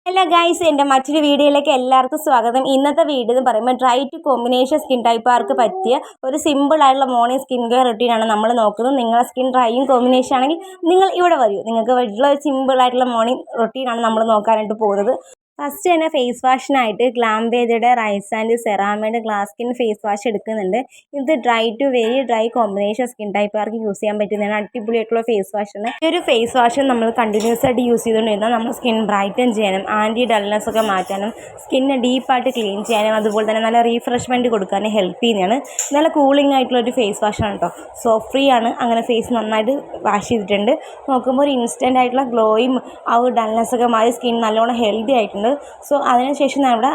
Hello guys, എൻ്റെ മറ്റൊരു വീഡിയോയിലേക്ക് എല്ലാവർക്കും സ്വാഗതം. ഇന്നത്തെ വീഡിയോ എന്ന് പറയുമ്പോൾ ഡ്രൈ ടു കോമ്പിനേഷൻ സ്കിൻ ടൈപ്പുകാർക്ക് പറ്റിയ ഒരു സിമ്പിൾ ആയിട്ടുള്ള മോർണിംഗ് സ്കിൻ കെയർ റൊട്ടീനാണ് നമ്മൾ നോക്കുന്നത്. നിങ്ങളുടെ സ്കിൻ ഡ്രൈയും കോമ്പിനേഷൻ ആണെങ്കിൽ നിങ്ങൾ ഇവിടെ വരൂ. നിങ്ങൾക്ക് വീട്ടിലുള്ള ഒരു സിമ്പിൾ ആയിട്ടുള്ള മോർണിംഗ് റൊട്ടീനാണ് നമ്മൾ നോക്കാനായിട്ട് പോകുന്നത്. ഫസ്റ്റ് തന്നെ ഫേസ് വാഷിനായിട്ട് ഗ്ലാംബേദയുടെ റൈസ് ആൻഡ് സെറാമയുടെ ഗ്ലാസ് സ്കിൻ ഫേസ് വാഷ് എടുക്കുന്നുണ്ട്. ഇത് dry to very dry combination skin ടൈപ്പുകാർക്ക് യൂസ് ചെയ്യാൻ പറ്റുന്നതാണ്. അടിപൊളിയായിട്ടുള്ള ഫേസ് വാഷാണ്. ഈ ഒരു ഫേസ് വാഷ് നമ്മൾ കണ്ടിന്യൂസ് ആയിട്ട് യൂസ് ചെയ്തുകൊണ്ടിരുന്നാൽ നമ്മുടെ സ്കിൻ ബ്രൈറ്റൻ ചെയ്യാനും ആൻറ്റി ഡൾനെസ് ഒക്കെ മാറ്റാനും സ്കിന്നെ ഡീപ്പായിട്ട് ക്ലീൻ ചെയ്യാനും അതുപോലെ തന്നെ നല്ല റീഫ്രഷ്മെൻറ്റ് കൊടുക്കാനും ഹെൽപ്പ് ചെയ്യുന്നതാണ്. നല്ല കൂളിംഗ് ആയിട്ടുള്ള ഒരു ഫേസ് വാഷാണ് കേട്ടോ. സോപ്പ് ഫ്രീ ആണ്. അങ്ങനെ ഫേസ് നന്നായിട്ട് വാഷ് ചെയ്തിട്ടുണ്ട്. നോക്കുമ്പോൾ ഒരു ഇൻസ്റ്റൻ്റ് ആയിട്ടുള്ള ഗ്ലോയും ആ ഒരു ഡൾനെസ് ഒക്കെ മാറി സ്കിൻ നല്ലോണം ഹെൽത്തി ആയിട്ടുണ്ട്. സോ അതിനുശേഷം ഞാൻ ഇവിടെ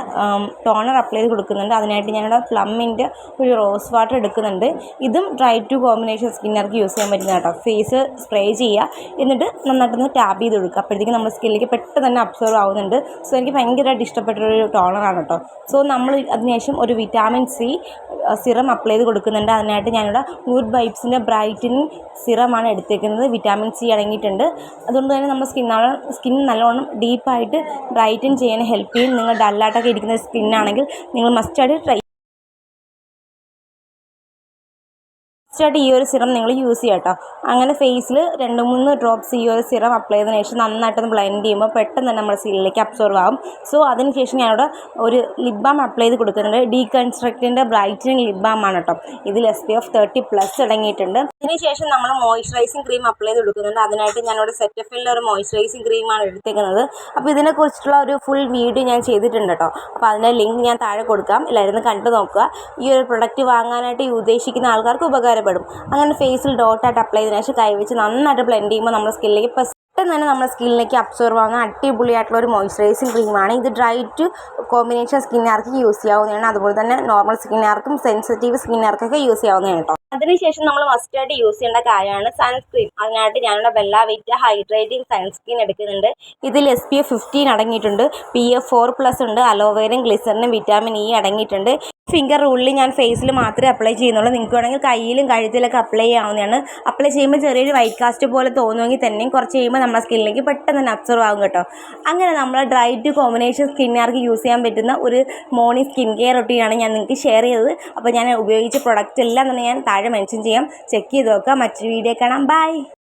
ടോണർ അപ്ലൈ ചെയ്ത് കൊടുക്കുന്നുണ്ട്. അതിനായിട്ട് ഞാനിവിടെ പ്ലമ്മിൻ്റെ ഒരു റോസ് വാട്ടർ എടുക്കുന്നുണ്ട്. ഇതും ഡ്രൈ ടു കോമ്പിനേഷൻ സ്കിന്നർക്ക് യൂസ് ചെയ്യാൻ പറ്റുന്ന കേട്ടോ. ഫേസ് സ്പ്രേ ചെയ്യുക, എന്നിട്ട് നന്നായിട്ടൊന്ന് ടാപ്പ് ചെയ്ത് കൊടുക്കുക. അപ്പോഴത്തേക്കും നമ്മുടെ സ്കിന്നിലേക്ക് പെട്ടെന്ന് തന്നെ അബ്സോർവ് ആവുന്നുണ്ട്. സോ എനിക്ക് ഭയങ്കരമായിട്ട് ഇഷ്ടപ്പെട്ടൊരു ടോണറാണ് കേട്ടോ. സോ നമ്മൾ അതിനുശേഷം ഒരു വിറ്റാമിൻ സി സിറം അപ്ലൈ ചെയ്ത് കൊടുക്കുന്നുണ്ട്. അതിനായിട്ട് ഞാനിവിടെ ഗുഡ് വൈബ്സിൻ്റെ ബ്രൈറ്റനിങ് സിറമാണ് എടുത്തേക്കുന്നത്. വിറ്റാമിൻ സി അടങ്ങിയിട്ടുണ്ട്. അതുകൊണ്ട് തന്നെ നമ്മുടെ സ്കിൻ നല്ലോണം ഡീപ്പായിട്ട് ബ്രൈറ്റൻ ചെയ്യാൻ ഹെൽപ്പ് ചെയ്യും. നിങ്ങൾ ഡല്ലായിട്ടൊക്കെ ഇരിക്കുന്ന സ്കിന്നാണെങ്കിൽ നിങ്ങൾ മസ്റ്റായിട്ട് ഈ ഒരു സിറം നിങ്ങൾ യൂസ് ചെയ്യുക കേട്ടോ. അങ്ങനെ ഫേസിൽ 2-3 ഡ്രോപ്സ് ഈ ഒരു സിറം അപ്ലൈ ചെയ്തതിന് ശേഷം നന്നായിട്ടൊന്ന് ബ്ലെൻഡ് ചെയ്യുമ്പോൾ പെട്ടെന്ന് തന്നെ നമ്മുടെ സ്കിന്നിലേക്ക് അബ്സോർവ് ആകും. സോ അതിനുശേഷം ഞാനിവിടെ ഒരു ലിപ് ബാം അപ്ലൈ ചെയ്ത് കൊടുക്കുന്നുണ്ട്. ഡീകൺസ്ട്രക്റ്റിൻ്റെ ബ്രൈറ്റനിങ് ലിപ് ബാം ആണ് കേട്ടോ. ഇതിൽ SPF 30+ അടങ്ങിയിട്ടുണ്ട്. അതിനുശേഷം നമ്മൾ മോയ്സ്ചറൈസിങ് ക്രീം അപ്ലൈ ചെയ്ത് കൊടുക്കുന്നുണ്ട്. അതിനായിട്ട് ഞാനിവിടെ സെറ്റഫിലിൻ്റെ ഒരു മോയ്സ്ചറൈസിങ് ക്രീമാണ് എടുത്തേക്കുന്നത്. അപ്പോൾ ഇതിനെക്കുറിച്ചുള്ള ഒരു ഫുൾ വീഡിയോ ഞാൻ ചെയ്തിട്ടുണ്ട് കേട്ടോ. അപ്പോൾ അതിൻ്റെ ലിങ്ക് ഞാൻ താഴെ കൊടുക്കാം. എല്ലാവരും കണ്ടു നോക്കുക. ഈ ഒരു പ്രൊഡക്റ്റ് വാങ്ങാനായിട്ട് ഉദ്ദേശിക്കുന്ന ആൾക്കാർക്ക് ഉപകാരപ്പെടും. അങ്ങനെ ഫേസിൽ ഡോട്ടായിട്ട് അപ്ലൈ ചെയ്തതിനു ശേഷം കൈവച്ച് നന്നായിട്ട് ബ്ലെൻഡ് ചെയ്യുമ്പോൾ നമ്മുടെ സ്കിന്നിലേക്ക് പെട്ടെന്ന് തന്നെ നമ്മുടെ സ്കിന്നിലേക്ക് അബ്സോർവ് ആവുന്ന അടിപൊളിയായിട്ടുള്ള ഒരു മോയ്സ്ചറൈസിങ് ക്രീമാണ്. ഇത് ഡ്രൈ ടു കോമ്പിനേഷൻ സ്കിന്നുകാർക്ക് യൂസ് ചെയ്യാവുന്നതാണ്. അതുപോലെ തന്നെ നോർമൽ സ്കിന്നുകാർക്കും സെൻസിറ്റീവ് സ്കിന്നുകാർക്കൊക്കെ യൂസ് ചെയ്യാവുന്നതാണ് കേട്ടോ. അതിനുശേഷം നമ്മൾ മസ്റ്റായിട്ട് യൂസ് ചെയ്യേണ്ട കാര്യമാണ് സൺസ്ക്രീൻ. അതിനായിട്ട് ഞാനിവിടെ ബെല്ല വിറ്റ ഹൈഡ്രേറ്റിംഗ് സൺസ്ക്രീൻ എടുക്കുന്നുണ്ട്. ഇതിൽ SPF 15 അടങ്ങിയിട്ടുണ്ട്. PF 4+ ഉണ്ട്. അലോവേരയും ഗ്ലിസറിനും വിറ്റാമിൻ ഇ അടങ്ങിയിട്ടുണ്ട്. ഫിംഗർ റൂളിൽ ഞാൻ ഫേസിൽ മാത്രമേ അപ്ലൈ ചെയ്യുന്നുള്ളൂ. നിങ്ങൾക്ക് വേണമെങ്കിൽ കയ്യിലും കഴുത്തിലൊക്കെ അപ്ലൈ ചെയ്യാവുന്നതാണ്. അപ്ലൈ ചെയ്യുമ്പോൾ ചെറിയൊരു വൈറ്റ് കാസ്റ്റ് പോലെ തോന്നുമെങ്കിൽ തന്നെയും കുറച്ച് കഴിയുമ്പോൾ നമ്മുടെ സ്കിന്നിലേക്ക് പെട്ടെന്ന് തന്നെ അബ്സോർവ് ആകും കേട്ടോ. അങ്ങനെ നമ്മൾ ഡ്രൈ ടു കോമ്പിനേഷൻ സ്കിന്നുകാർക്ക് യൂസ് ചെയ്യാൻ പറ്റുന്ന ഒരു മോർണിംഗ് സ്കിൻ കെയർ റൊട്ടീനാണ് ഞാൻ നിങ്ങൾക്ക് ഷെയർ ചെയ്തത്. അപ്പോൾ ഞാൻ ഉപയോഗിച്ച പ്രൊഡക്റ്റ് എല്ലാം തന്നെ ഞാൻ താഴെ മെൻഷൻ ചെയ്യാം. ചെക്ക് ചെയ്ത് നോക്കാം. മറ്റൊരു വീഡിയോ കാണാം. ബൈ.